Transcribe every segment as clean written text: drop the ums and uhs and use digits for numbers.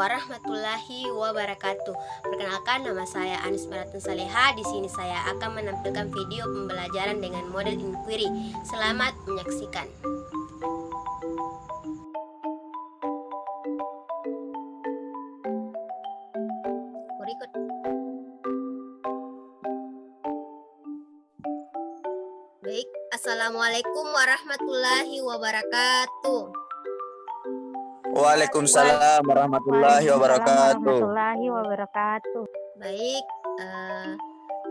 warahmatullahi wabarakatuh. Perkenalkan, nama saya Anis Baratun Saleha. Di sini saya akan menampilkan video pembelajaran dengan model inquiry. Selamat menyaksikan. Berikut. Baik, Assalamualaikum warahmatullahi wabarakatuh. Waalaikumsalam warahmatullahi wabarakatuh. Baik,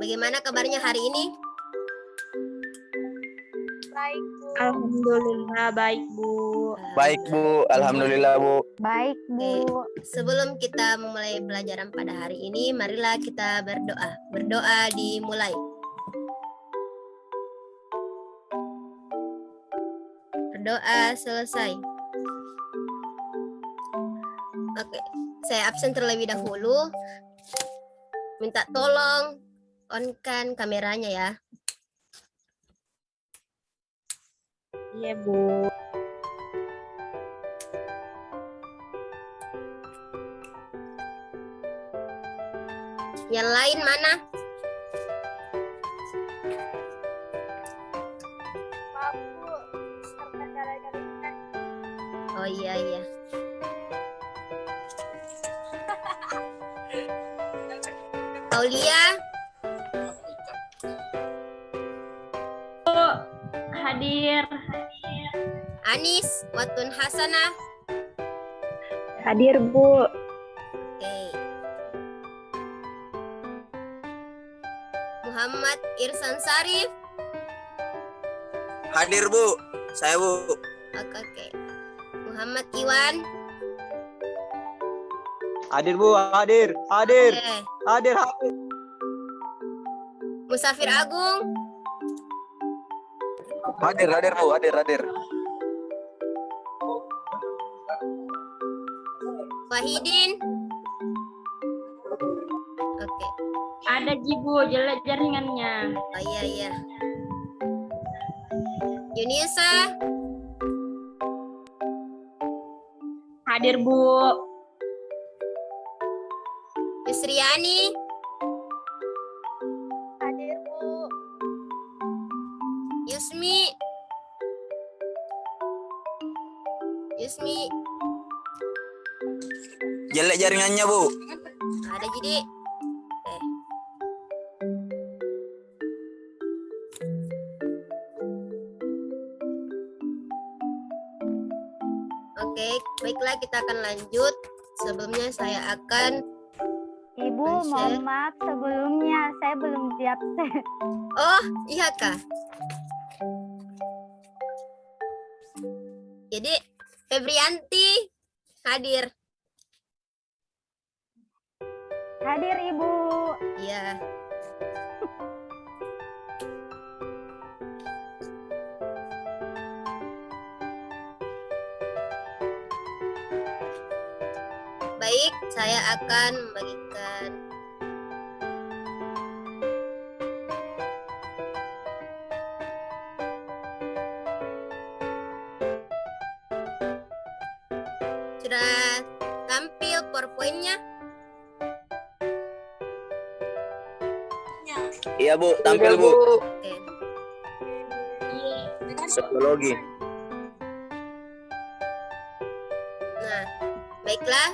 bagaimana kabarnya hari ini? Baik, Bu. Alhamdulillah baik, Bu. Baik, Bu. Alhamdulillah, Bu. Baik, Bu. Sebelum kita memulai pelajaran pada hari ini, marilah kita berdoa. Berdoa dimulai. Berdoa selesai. Oke, saya absen terlebih dahulu. Minta tolong on-kan kameranya ya. Iya, Bu. Yang lain mana? Maaf, Bu. Serta gara-gara Oh iya. Aulia, hadir. Anis, Watun Hasanah. Hadir, Bu. Oke. Muhammad Irsan Sarif. Hadir, Bu. Saya, Bu. Oke. Muhammad Iwan. Hadir, Bu. Hadir. Hadir. Oke. Hadir. Musafir Agung. Hadir, Bu. Hadir. Wahidin. Oke. Ada Bu, jelek jaringannya. Oh iya. Yunisa. Hadir, Bu. Yusriani. Hadir, Bu. Yusmi. Jelek jaringannya, Bu. Ada jadi. Oke, baiklah kita akan lanjut. Sebelumnya saya akan Ibu, mohon maaf sebelumnya saya belum siap. Oh, iya Kak. Jadi Febrianti hadir. Hadir, Ibu. Iya. Baik, saya akan membagikan sudah tampil PowerPoint-nya. Iya, Bu. Tampil, Bu. Oke. Psikologi. Nah, baiklah.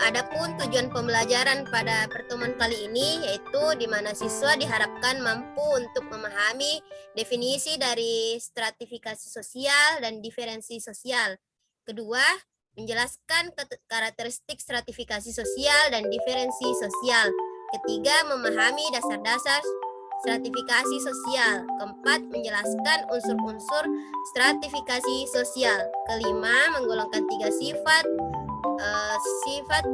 Adapun tujuan pembelajaran pada pertemuan kali ini yaitu di mana siswa diharapkan mampu untuk memahami definisi dari stratifikasi sosial dan diferensi sosial. Kedua, menjelaskan karakteristik stratifikasi sosial dan diferensi sosial. Ketiga, memahami dasar-dasar stratifikasi sosial. Keempat, menjelaskan unsur-unsur stratifikasi sosial. Kelima, menggolongkan tiga sifat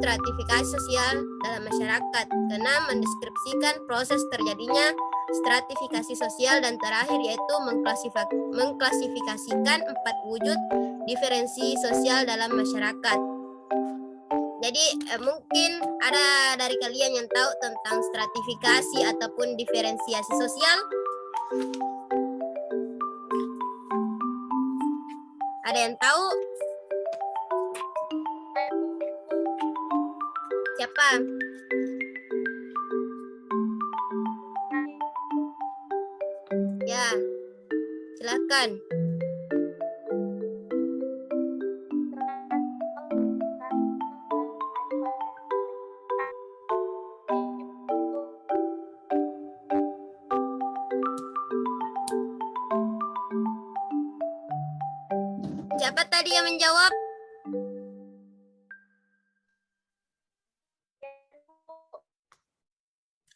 stratifikasi sosial dalam masyarakat. Keenam, mendeskripsikan proses terjadinya stratifikasi sosial, dan terakhir yaitu mengklasifikasikan 4 wujud diferensi sosial dalam masyarakat. Jadi mungkin ada dari kalian yang tahu tentang stratifikasi ataupun diferensiasi sosial? Ada yang tahu? Siapa? Ya, silakan. Siapa tadi yang menjawab?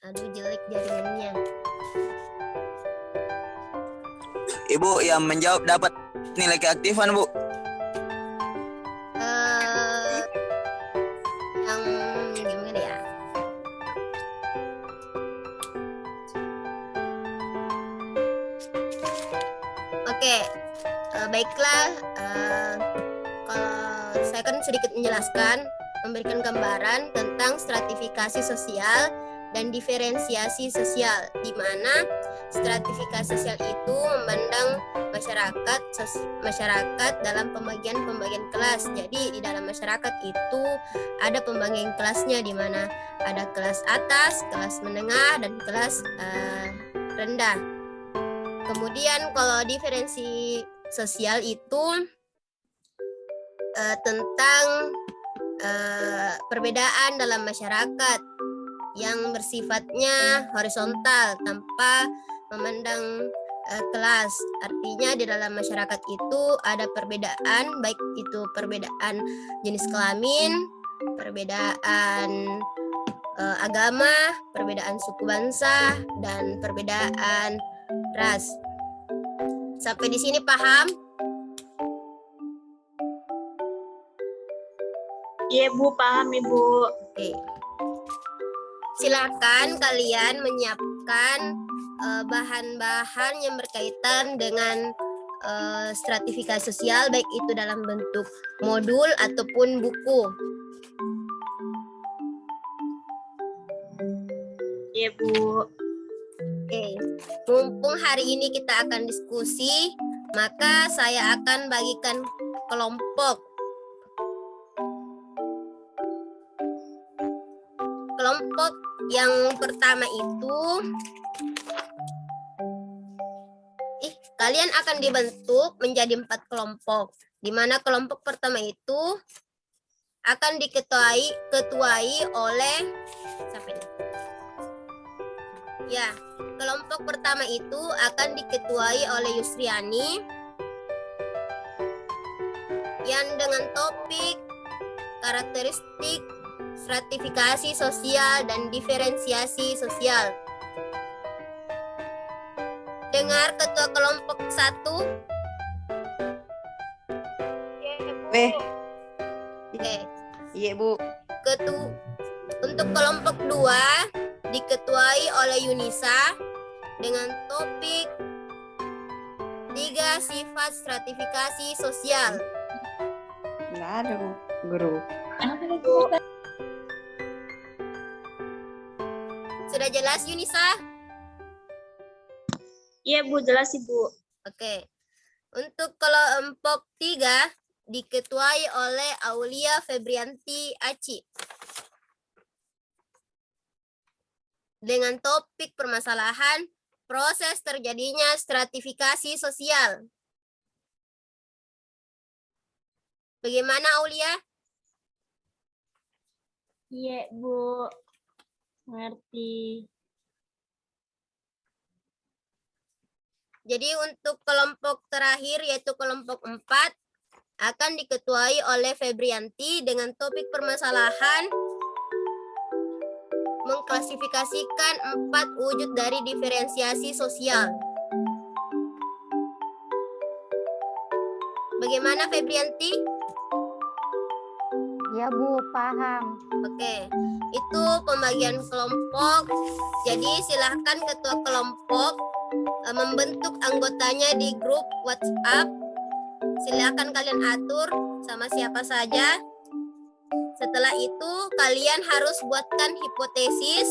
Aduh, jelek jaringannya. Ibu yang menjawab dapat nilai keaktifan, Bu. Yang gimana ya? Oke, baiklah. Kalau saya kan sedikit menjelaskan, memberikan gambaran tentang stratifikasi sosial dan diferensiasi sosial, di mana stratifikasi sosial itu memandang masyarakat dalam pembagian kelas. Jadi di dalam masyarakat itu ada pembagian kelasnya, di mana ada kelas atas, kelas menengah, dan kelas rendah. Kemudian kalau diferensi sosial itu tentang perbedaan dalam masyarakat yang bersifatnya horizontal tanpa memandang kelas. Artinya di dalam masyarakat itu ada perbedaan, baik itu perbedaan jenis kelamin, perbedaan agama, perbedaan suku bangsa, dan perbedaan ras. Sampai di sini paham? Iya Bu, paham Ibu. Oke. Silakan kalian menyiapkan bahan-bahan yang berkaitan dengan stratifikasi sosial, baik itu dalam bentuk modul ataupun buku. Iya Bu. Oke, mumpung hari ini kita akan diskusi, maka saya akan bagikan kelompok. Kelompok yang pertama itu, kalian akan dibentuk menjadi 4 kelompok, di mana kelompok pertama itu akan diketuai oleh siapa ini? Ya, kelompok pertama itu akan diketuai oleh Yusriani yang dengan topik karakteristik stratifikasi sosial dan diferensiasi sosial. Dengar ketua kelompok 1. Oke. Iya Bu. Untuk kelompok 2 diketuai oleh Yunisa dengan topik 3 sifat stratifikasi sosial. Nggak ada Bu, guru. Sudah jelas Yunisa? Iya Bu, jelas Ibu. Oke. Untuk kelompok 3 diketuai oleh Aulia Febrianti Aci dengan topik permasalahan proses terjadinya stratifikasi sosial. Bagaimana Aulia? Iya Bu, ngerti. Jadi untuk kelompok terakhir yaitu kelompok 4 akan diketuai oleh Febrianti dengan topik permasalahan mengklasifikasikan 4 wujud dari diferensiasi sosial. Bagaimana Febrianti? Ya Bu, paham. Oke, itu pembagian kelompok. Jadi silahkan ketua kelompok membentuk anggotanya di grup WhatsApp. Silakan kalian atur sama siapa saja. Setelah itu kalian harus buatkan hipotesis.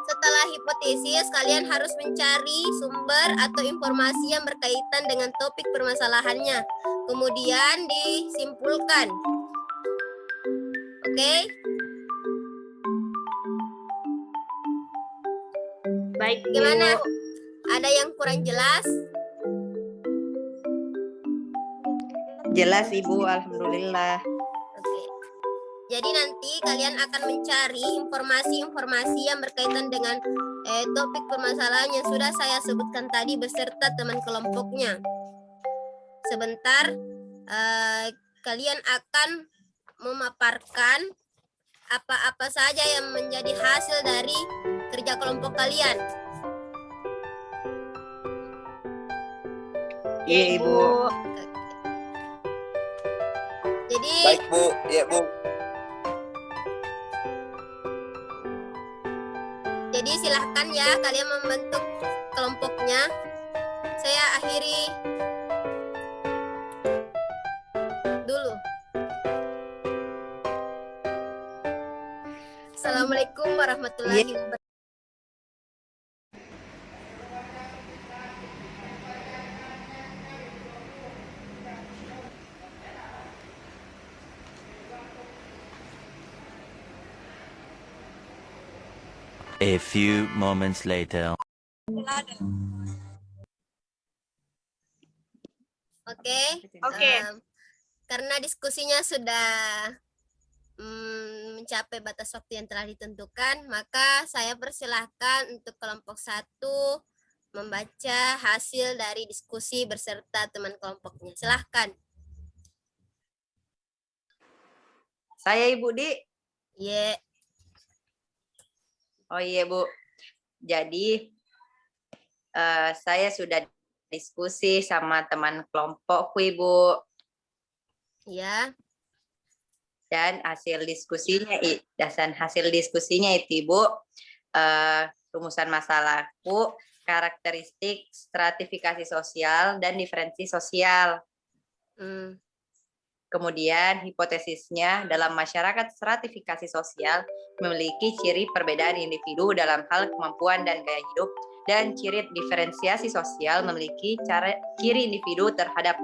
Setelah hipotesis kalian harus mencari sumber atau informasi yang berkaitan dengan topik permasalahannya. Kemudian disimpulkan. Oke? Baik, Bu. Gimana? Ada yang kurang jelas? Jelas Ibu, alhamdulillah. Oke. Jadi nanti kalian akan mencari informasi-informasi yang berkaitan dengan topik permasalahan yang sudah saya sebutkan tadi beserta teman kelompoknya. Sebentar, kalian akan memaparkan apa-apa saja yang menjadi hasil dari kerja kelompok kalian. Iya Ibu. Jadi Baik Bu, iya Bu. Jadi silahkan ya kalian membentuk kelompoknya. Saya akhiri dulu. Assalamualaikum warahmatullahi wabarakatuh. A few moments later. Oke. Oke. Karena diskusinya sudah mencapai batas waktu yang telah ditentukan, maka saya persilahkan untuk kelompok 1 membaca hasil dari diskusi beserta teman kelompoknya. Silahkan. Saya Ibu Di. Ye. Oh iya Bu. Jadi saya sudah diskusi sama teman kelompokku Ibu. Ya. Dan hasil diskusinya itu Ibu, rumusan masalahku, karakteristik stratifikasi sosial dan diferensi sosial. Kemudian hipotesisnya dalam masyarakat stratifikasi sosial memiliki ciri perbedaan individu dalam hal kemampuan dan gaya hidup, dan ciri diferensiasi sosial memiliki ciri individu terhadap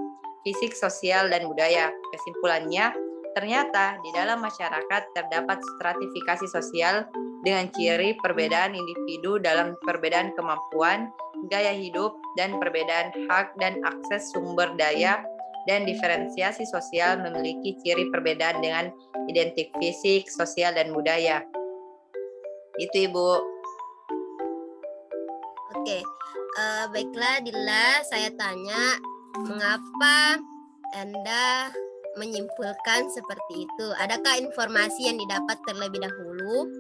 fisik, sosial, dan budaya. Kesimpulannya, ternyata di dalam masyarakat terdapat stratifikasi sosial dengan ciri perbedaan individu dalam perbedaan kemampuan, gaya hidup, dan perbedaan hak dan akses sumber daya, dan diferensiasi sosial memiliki ciri perbedaan dengan identik fisik, sosial, dan budaya. Itu Ibu. Oke. Baiklah Dila, saya tanya, mengapa Anda menyimpulkan seperti itu? Adakah informasi yang didapat terlebih dahulu?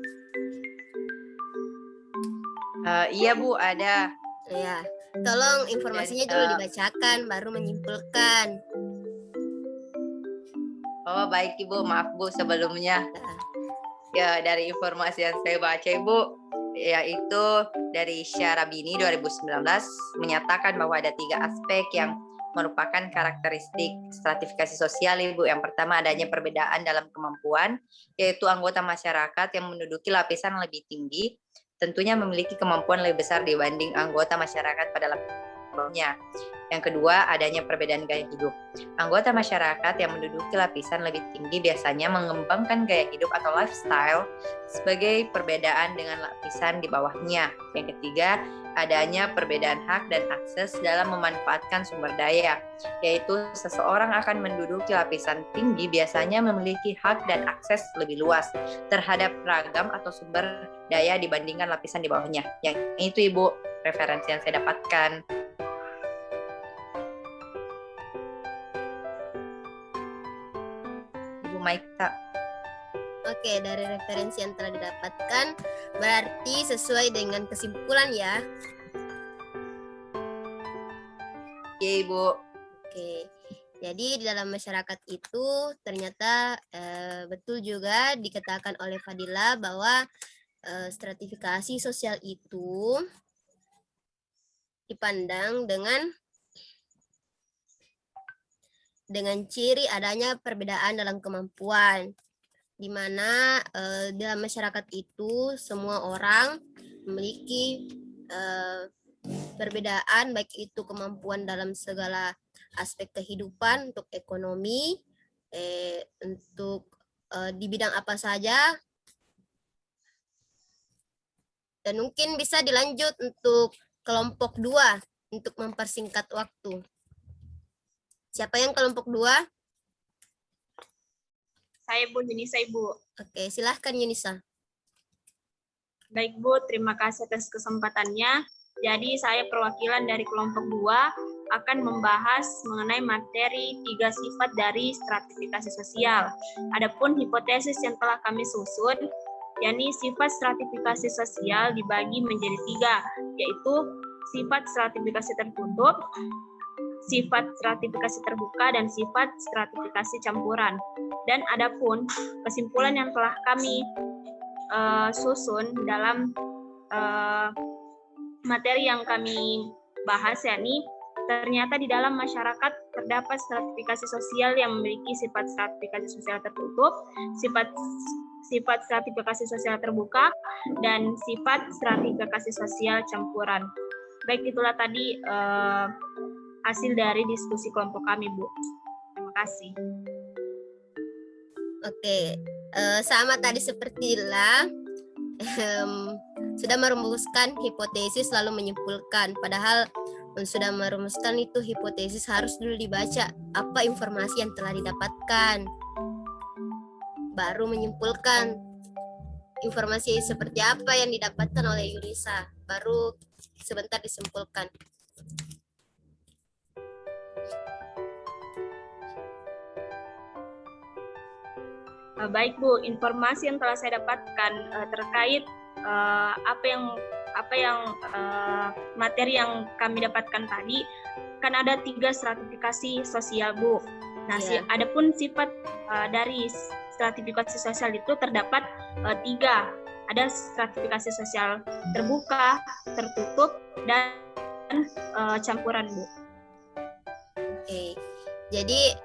Iya Bu, ada. Ya, tolong informasinya dulu dibacakan, baru menyimpulkan. Oh baik Ibu, maaf Bu sebelumnya. Ya dari informasi yang saya baca Ibu, yaitu dari Syarabini 2019 menyatakan bahwa ada 3 aspek yang merupakan karakteristik stratifikasi sosial Ibu. Yang pertama adanya perbedaan dalam kemampuan, yaitu anggota masyarakat yang menduduki lapisan lebih tinggi tentunya memiliki kemampuan lebih besar dibanding anggota masyarakat pada lapisannya. Yang kedua, adanya perbedaan gaya hidup. Anggota masyarakat yang menduduki lapisan lebih tinggi biasanya mengembangkan gaya hidup atau lifestyle sebagai perbedaan dengan lapisan di bawahnya. Yang ketiga, adanya perbedaan hak dan akses dalam memanfaatkan sumber daya, yaitu seseorang akan menduduki lapisan tinggi biasanya memiliki hak dan akses lebih luas terhadap ragam atau sumber daya dibandingkan lapisan di bawahnya. Yang itu Ibu, referensi yang saya dapatkan. Ibu Maika. Oke, dari referensi yang telah didapatkan, berarti sesuai dengan kesimpulan ya. Iya Ibu. Oke, jadi di dalam masyarakat itu ternyata betul juga dikatakan oleh Fadila bahwa stratifikasi sosial itu dipandang dengan ciri adanya perbedaan dalam kemampuan, di mana dalam masyarakat itu semua orang memiliki perbedaan, baik itu kemampuan dalam segala aspek kehidupan, untuk ekonomi, untuk di bidang apa saja, Dan mungkin bisa dilanjut untuk kelompok 2 untuk mempersingkat waktu. Siapa yang kelompok 2? Saya Bu Yunisa, Ibu. Oke, silahkan Yunisa. Baik Bu, terima kasih atas kesempatannya. Jadi saya perwakilan dari kelompok 2 akan membahas mengenai materi 3 sifat dari stratifikasi sosial. Adapun hipotesis yang telah kami susun, yakni sifat stratifikasi sosial dibagi menjadi 3, yaitu sifat stratifikasi tertutup, sifat stratifikasi terbuka, dan sifat stratifikasi campuran. Dan adapun kesimpulan yang telah kami susun dalam materi yang kami bahas, yakni ternyata di dalam masyarakat terdapat stratifikasi sosial yang memiliki sifat stratifikasi sosial tertutup, sifat stratifikasi sosial terbuka, dan sifat stratifikasi sosial campuran. Baik, itulah tadi hasil dari diskusi kelompok kami, Bu. Terima kasih. Oke, sama tadi seperti Dila, sudah merumuskan hipotesis lalu menyimpulkan. Padahal sudah merumuskan itu hipotesis harus dulu dibaca apa informasi yang telah didapatkan, baru menyimpulkan informasi seperti apa yang didapatkan oleh Yunisa, baru sebentar disimpulkan. Baik Bu, informasi yang telah saya dapatkan terkait materi yang kami dapatkan tadi, kan ada 3 stratifikasi sosial Bu. Nah, adapun sifat dari stratifikasi sosial itu terdapat 3. Ada stratifikasi sosial terbuka, tertutup, dan campuran Bu. Oke, jadi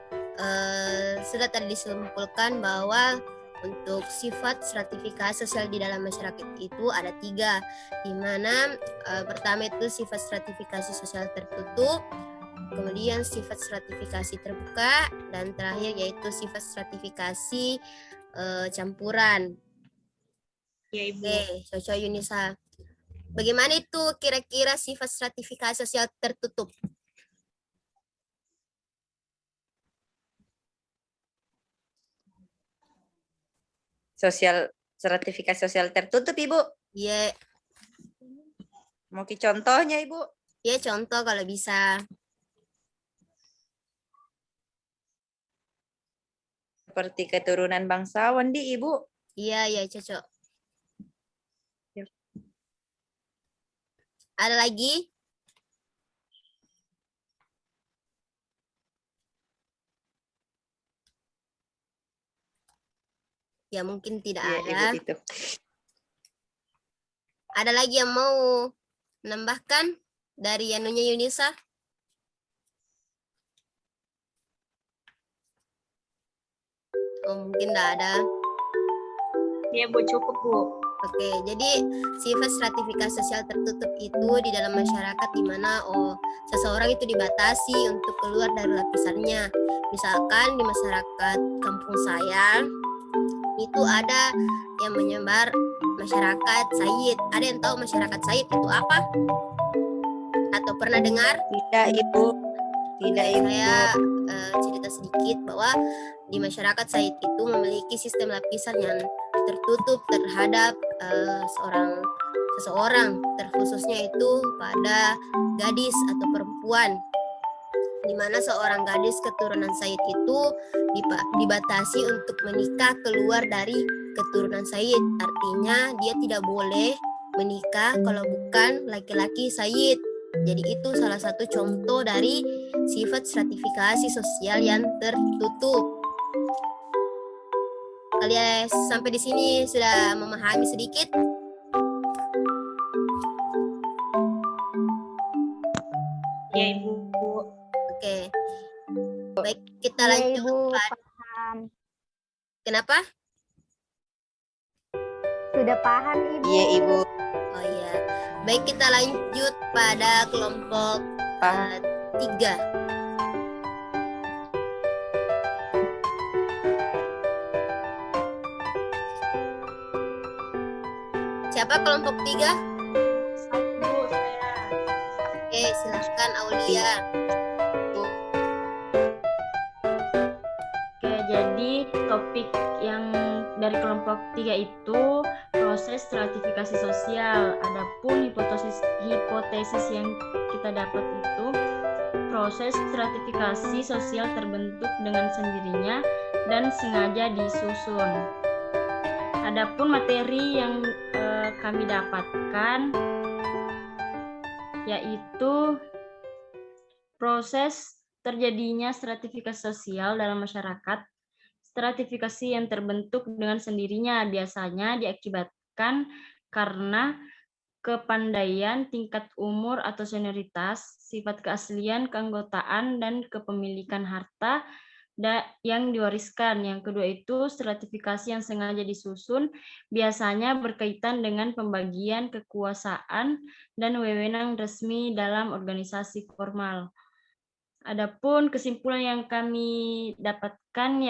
sudah tadi disimpulkan bahwa untuk sifat stratifikasi sosial di dalam masyarakat itu ada 3, di mana pertama itu sifat stratifikasi sosial tertutup, kemudian sifat stratifikasi terbuka, dan terakhir yaitu sifat stratifikasi campuran. Ya, Ibu. Oke, Coco Yunisa, bagaimana itu kira-kira sifat stratifikasi sosial tertutup? Stratifikasi sosial tertutup, Ibu. Iya. Mau contohnya, Ibu? Ya, contoh kalau bisa. Seperti keturunan bangsawan di Ibu. Iya, cocok. Ada lagi? Ya mungkin tidak ada. Ibu itu. Ada lagi yang mau menambahkan dari anunya Yunisa? Oh, mungkin tidak ada. Ya Bu, cukup Bu. Oke, jadi sifat stratifikasi sosial tertutup itu di dalam masyarakat di mana seseorang itu dibatasi untuk keluar dari lapisannya. Misalkan di masyarakat kampung saya itu ada yang menyebar masyarakat Said. Ada yang tahu masyarakat Said itu apa? Atau pernah dengar? Tidak, Ibu. Tidak, Ibu. Saya cerita sedikit bahwa di masyarakat Said itu memiliki sistem lapisan yang tertutup terhadap seseorang, terkhususnya itu pada gadis atau perempuan, di mana seorang gadis keturunan Said itu dibatasi untuk menikah keluar dari keturunan Said. Artinya dia tidak boleh menikah kalau bukan laki-laki Said. Jadi itu salah satu contoh dari sifat stratifikasi sosial yang tertutup. Kalian sampai di sini sudah memahami sedikit? Ya Ibu. Oke. Baik, kita lanjut. Ibu, paham. Kenapa? Sudah paham, Ibu. Iya, Ibu. Oh iya. Baik, kita lanjut pada kelompok 3. Siapa kelompok 3? Aulia. Oke, jadi topik yang dari kelompok 3 itu proses stratifikasi sosial. Adapun hipotesis yang kita dapat itu proses stratifikasi sosial terbentuk dengan sendirinya dan sengaja disusun. Adapun materi yang kami dapatkan yaitu proses terjadinya stratifikasi sosial dalam masyarakat. Stratifikasi yang terbentuk dengan sendirinya biasanya diakibatkan karena kepandaian, tingkat umur atau senioritas, sifat keaslian, keanggotaan, dan kepemilikan harta yang diwariskan. Yang kedua itu stratifikasi yang sengaja disusun biasanya berkaitan dengan pembagian kekuasaan dan wewenang resmi dalam organisasi formal. Adapun kesimpulan yang kami dapatkan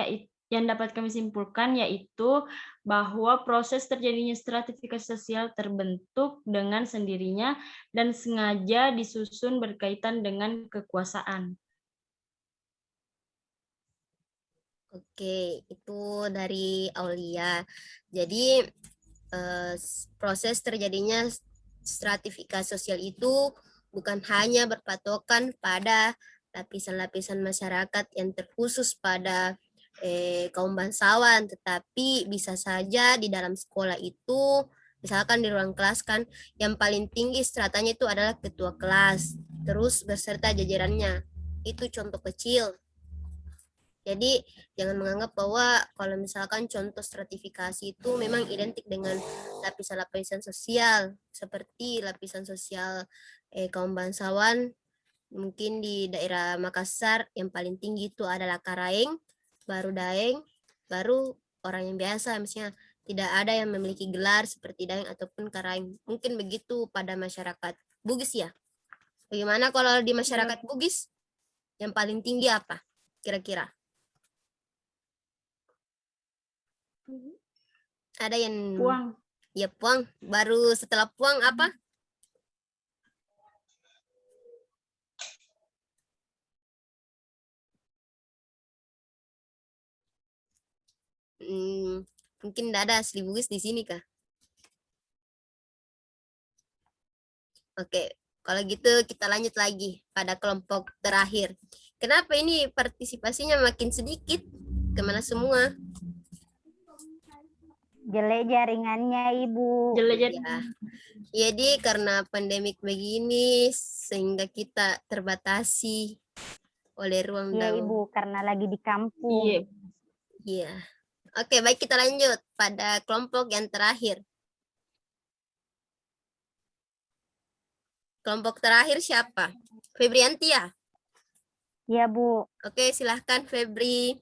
dapat kami simpulkan yaitu bahwa proses terjadinya stratifikasi sosial terbentuk dengan sendirinya dan sengaja disusun berkaitan dengan kekuasaan. Oke, itu dari Aulia. Jadi proses terjadinya stratifikasi sosial itu bukan hanya berpatokan pada lapisan-lapisan masyarakat yang terkhusus pada kaum bangsawan, tetapi bisa saja di dalam sekolah itu, misalkan di ruang kelas kan, yang paling tinggi stratanya itu adalah ketua kelas, terus beserta jajarannya. Itu contoh kecil. Jadi jangan menganggap bahwa kalau misalkan contoh stratifikasi itu memang identik dengan lapisan-lapisan sosial, seperti lapisan sosial kaum bangsawan. Mungkin di daerah Makassar yang paling tinggi itu adalah Karaeng, baru Daeng, baru orang yang biasa, misalnya tidak ada yang memiliki gelar seperti Daeng ataupun Karaeng. Mungkin begitu pada masyarakat Bugis ya. Bagaimana kalau di masyarakat Bugis? Yang paling tinggi apa kira-kira? Ada yang Puang. Ya, Puang. Baru setelah Puang apa? Mungkin tidak ada asli Bugis di sini kah? Oke, kalau gitu kita lanjut lagi pada kelompok terakhir. Kenapa ini partisipasinya makin sedikit? Kemana semua? Jelek jaringannya, Ibu. Jelek. Ya. Jadi karena pandemik begini sehingga kita terbatasi oleh ruang Iya, dan Ibu, karena lagi di kampung. Iya. Iya. Oke, baik, kita lanjut pada kelompok yang terakhir. Kelompok terakhir siapa? Febrianti ya? Iya, Bu. Oke, silahkan Febri.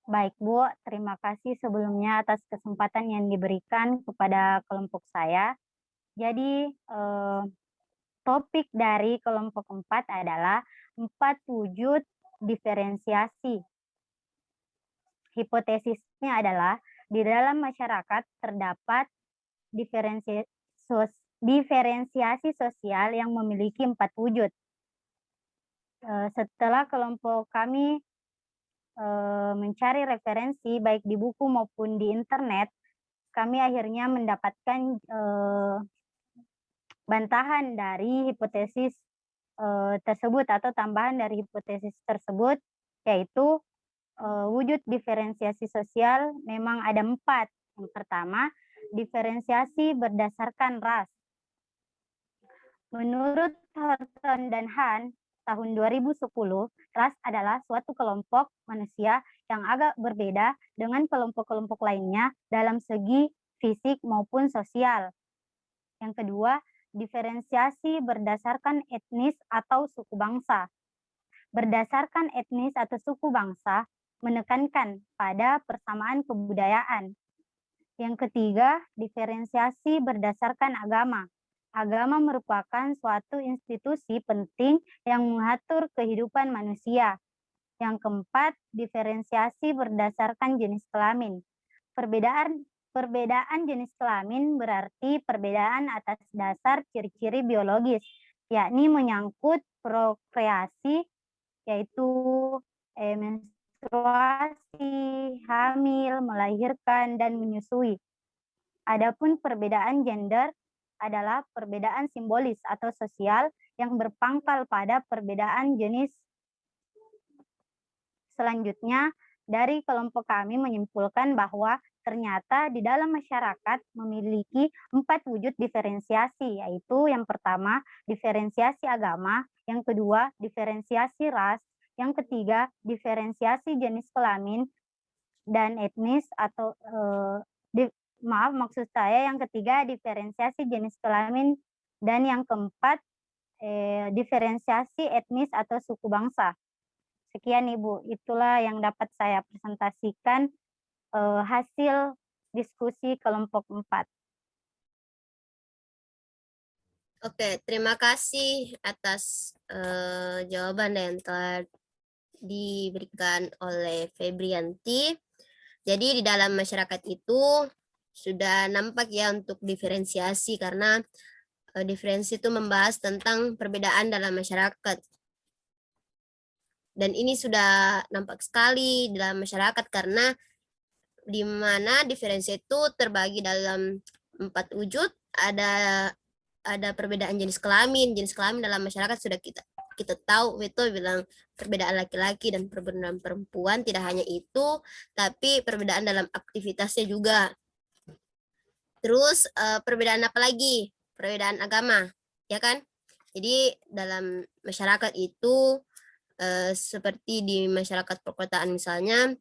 Baik, Bu. Terima kasih sebelumnya atas kesempatan yang diberikan kepada kelompok saya. Jadi, topik dari kelompok 4 adalah 4 wujud diferensiasi. Hipotesisnya adalah di dalam masyarakat terdapat diferensiasi sosial yang memiliki 4 wujud. Setelah kelompok kami mencari referensi baik di buku maupun di internet, kami akhirnya mendapatkan bantahan dari hipotesis tersebut atau tambahan dari hipotesis tersebut, yaitu wujud diferensiasi sosial memang ada 4. Yang pertama, diferensiasi berdasarkan ras. Menurut Horton dan Han, tahun 2010, ras adalah suatu kelompok manusia yang agak berbeda dengan kelompok-kelompok lainnya dalam segi fisik maupun sosial. Yang kedua, diferensiasi berdasarkan etnis atau suku bangsa. Berdasarkan etnis atau suku bangsa menekankan pada persamaan kebudayaan. Yang ketiga, diferensiasi berdasarkan agama. Agama merupakan suatu institusi penting yang mengatur kehidupan manusia. Yang keempat, diferensiasi berdasarkan jenis kelamin. Perbedaan jenis kelamin berarti perbedaan atas dasar ciri-ciri biologis. yakni menyangkut prokreasi, yaitu menstruasi, hamil, melahirkan, dan menyusui. Adapun perbedaan gender adalah perbedaan simbolis atau sosial yang berpangkal pada perbedaan jenis. Selanjutnya, dari kelompok kami menyimpulkan bahwa ternyata di dalam masyarakat memiliki 4 wujud diferensiasi, yaitu yang pertama diferensiasi agama, yang kedua diferensiasi ras, yang ketiga diferensiasi jenis kelamin dan etnis atau maksud saya yang ketiga diferensiasi jenis kelamin dan yang keempat diferensiasi etnis atau suku bangsa. Sekian Ibu, itulah yang dapat saya presentasikan hasil diskusi kelompok 4. Oke, terima kasih atas jawaban yang telah diberikan oleh Febrianti. Jadi di dalam masyarakat itu sudah nampak ya untuk diferensiasi, karena diferensi itu membahas tentang perbedaan dalam masyarakat. Dan ini sudah nampak sekali dalam masyarakat karena di mana diferensi itu terbagi dalam 4 wujud. Ada perbedaan jenis kelamin. Jenis kelamin dalam masyarakat sudah kita tahu, itu bilang perbedaan laki-laki dan perbedaan perempuan. Tidak hanya itu, tapi perbedaan dalam aktivitasnya juga. Terus perbedaan apa lagi? Perbedaan agama, ya kan? Jadi dalam masyarakat itu seperti di masyarakat perkotaan misalnya,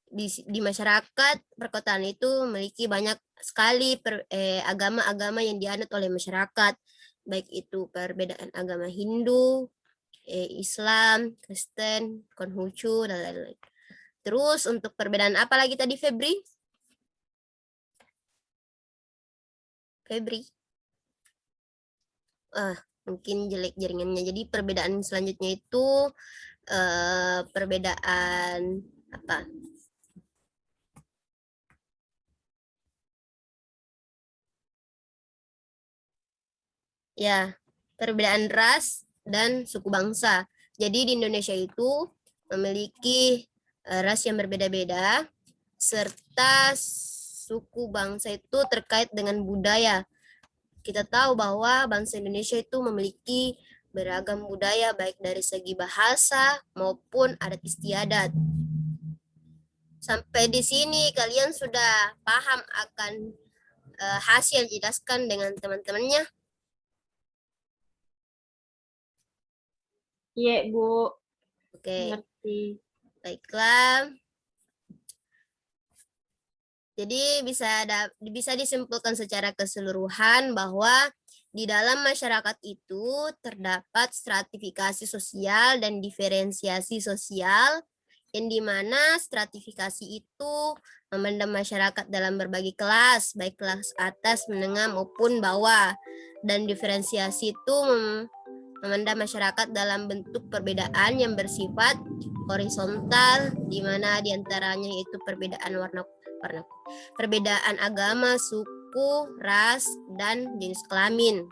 di masyarakat perkotaan itu memiliki banyak sekali agama-agama yang dianut oleh masyarakat, baik itu perbedaan agama Hindu, Islam, Kristen, Konghucu, dan lain-lain. Terus untuk perbedaan apa lagi tadi Febri? Mungkin jelek jaringannya. Jadi perbedaan selanjutnya itu perbedaan apa? Ya, perbedaan ras dan suku bangsa. Jadi di Indonesia itu memiliki ras yang berbeda-beda, serta suku bangsa itu terkait dengan budaya. Kita tahu bahwa bangsa Indonesia itu memiliki beragam budaya, baik dari segi bahasa maupun adat istiadat. Sampai di sini kalian sudah paham akan hasil yang dijelaskan dengan teman-temannya? Iya, Bu. Oke. Ngerti. Baiklah. Jadi bisa disimpulkan secara keseluruhan bahwa di dalam masyarakat itu terdapat stratifikasi sosial dan diferensiasi sosial, yang dimana stratifikasi itu memandang masyarakat dalam berbagai kelas, baik kelas atas, menengah, maupun bawah. Dan diferensiasi itu memandang masyarakat dalam bentuk perbedaan yang bersifat horizontal, di mana diantaranya itu perbedaan perbedaan agama, suku, ras, dan jenis kelamin.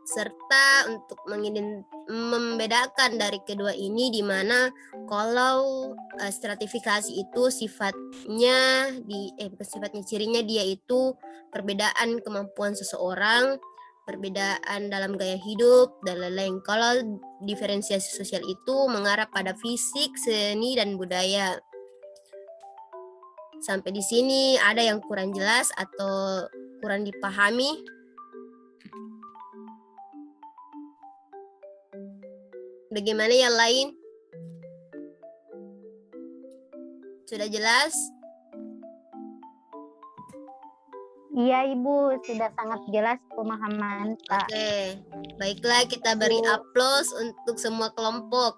Serta untuk membedakan dari kedua ini, di mana kalau stratifikasi itu cirinya dia itu perbedaan kemampuan seseorang, perbedaan dalam gaya hidup, dan lain-lain. Kalau diferensiasi sosial itu mengarah pada fisik, seni, dan budaya. Sampai di sini ada yang kurang jelas atau kurang dipahami? Bagaimana yang lain? Sudah jelas? Iya Ibu, sudah sangat jelas pemahaman Pak. Oke, baiklah kita beri aplaus untuk semua kelompok.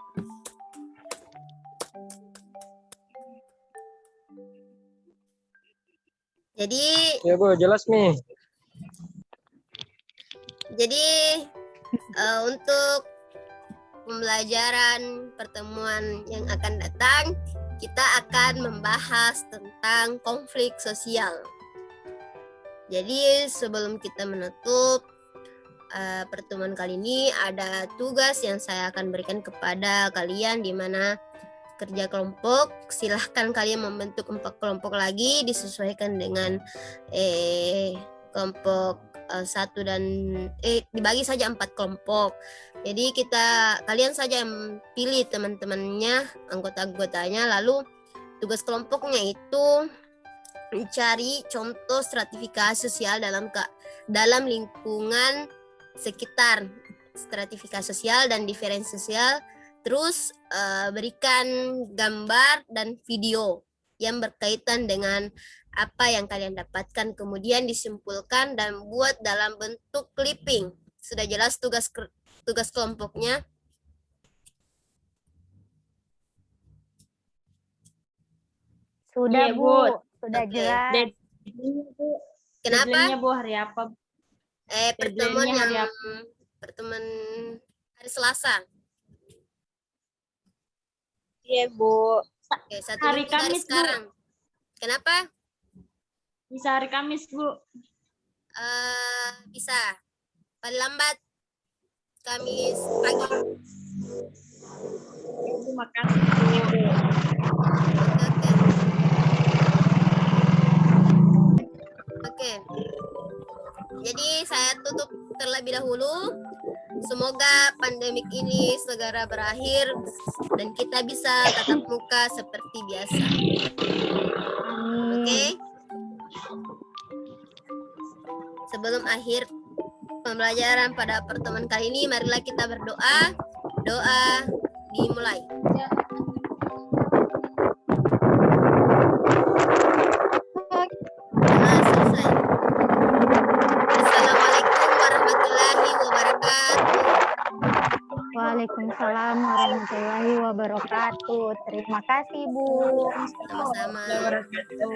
Jadi ya Bu, jelas nih. Jadi untuk pembelajaran pertemuan yang akan datang, kita akan membahas tentang konflik sosial. Jadi sebelum kita menutup, pertemuan kali ini ada tugas yang saya akan berikan kepada kalian, di mana kerja kelompok. Silahkan kalian membentuk 4 kelompok lagi, disesuaikan dengan kelompok 1 dan dibagi saja 4 kelompok. Jadi kalian saja yang pilih teman-temannya, anggota-anggotanya, lalu tugas kelompoknya itu mencari contoh stratifikasi sosial dalam lingkungan sekitar, stratifikasi sosial dan diferensi sosial. Terus berikan gambar dan video yang berkaitan dengan apa yang kalian dapatkan, kemudian disimpulkan dan buat dalam bentuk clipping. Sudah jelas tugas kelompoknya? Sudah, Iya, Bu. Bu. Sudah Oke. jelas. Kenapa? Deadline-nya, Bu, hari apa? Pertemuan Deadline-nya hari yang apa? pertemuan hari Selasa. Iya, Bu. Oke, 1 Hari minggu dari Kamis, Bu. sekarang. Kenapa? Bisa hari Kamis, Bu. Bisa. Paling lambat Kamis pagi. Terima kasih, Bu. Oke. Jadi saya tutup terlebih dahulu. Semoga pandemik ini segera berakhir dan kita bisa tatap muka seperti biasa. Oke. Sebelum akhir pembelajaran pada pertemuan kali ini, marilah kita berdoa. Doa dimulai. Selesai. Assalamualaikum warahmatullahi wabarakatuh. Waalaikumsalam warahmatullahi wabarakatuh. Terima kasih, Bu. Sama-sama. Wabarakatuh.